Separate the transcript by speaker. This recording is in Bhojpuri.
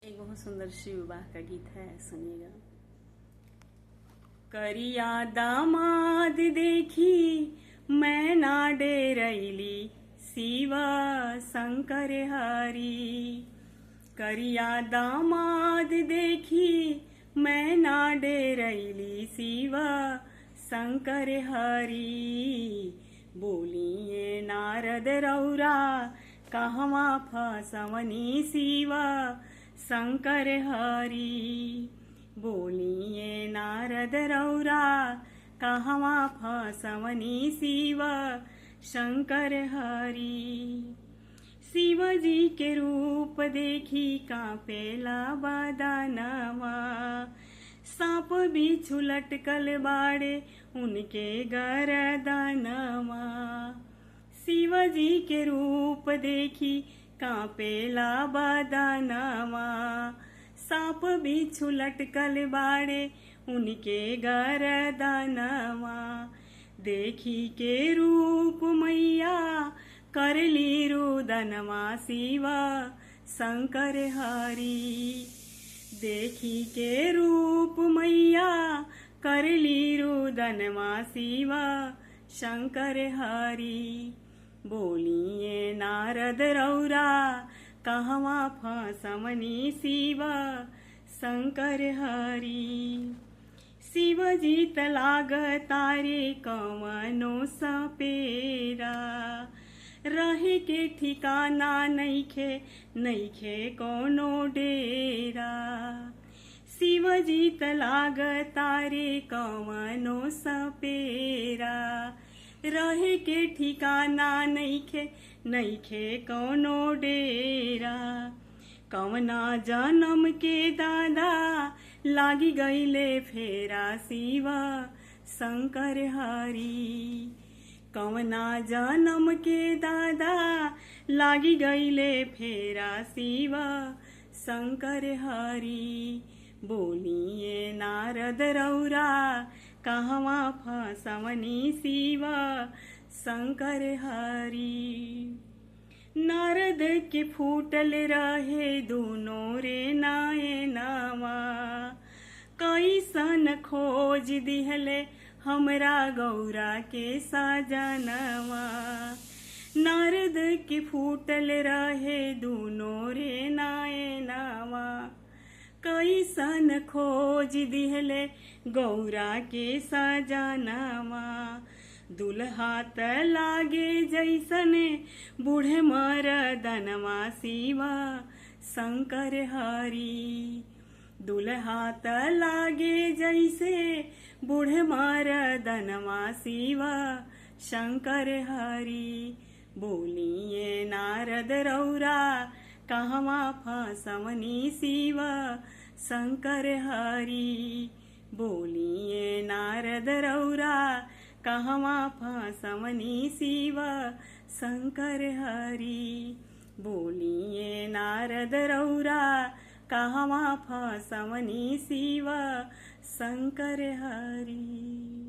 Speaker 1: एक बहुत सुंदर शिव विवाह का गीत है, सुनिएगा। करिया दामाद देखी मैं ना डेरैली, शिवा शंकर हरि। करिया दामाद देखी मैं ना डेरैली, शिवा शंकर हरि। बोलिए नारद रौरा कहवा फसवनी, शिवा शंकर हरि। बोलिए नारद रौरा कहवा फसवनी, शिवा शंकर हरि। शिव जी के रूप देखी कांपेला बदनवा, सांप बिच्छू लटकल बाड़े उनके गर्दनवा। शिव जी के रूप देखी कांपेला बदनवा, सांप बिच्छू लटकल बाड़े उनके गर्दनवा। देखी के रूप मैया करली रुदनवा, शिवा शंकर हरि। देखी के रूप मैया करली रुदनवा, शिवा शंकर हरि। बोलिए नारद रौरा कहवा फसवनी, शिवा शंकर हरि। शिव जी तलाग तारे कवनो सपेरा, रहे के ठिकाना नइखे नइखे कोनो डेरा। शिव जी तलाग तारे कवनो सपेरा, रहे के ठिकाना नइखे नइखे कोनो डेरा। कवना जन्म के दादा लागी गईले फेरा, शिवा शंकर हरि। कवना जन्म के दादा लागी गईले फेरा, शिवा शंकर हरि। बोलिए नारद रौरा कहवा फसवनी, शिवा शंकर हरि। नारद के फूटल रहे दोनों रे नयनवा, कैसन खोज दिहले हमरा गौरा के सजनवा। नारद के फूटल रहे दोनों रे नयनवा, कैसन खोज दिहले गौरा के सजनवा। दुल्हा त लागे जैसने बूढ़े मरदनवा, शिवा शंकर हरि। दुल्हा त लागे जैसे बूढ़े मरदनवा, शिवा शंकर हरि। बोलिए नारद रौरा कहवा फसवनी, शिवा शंकर हरि। बोलिए नारद रौरा कहवा फसवनी, शिवा शंकर हरि। बोलिए नारद रौरा कहवा फसवनी, शिवा शंकर हरि।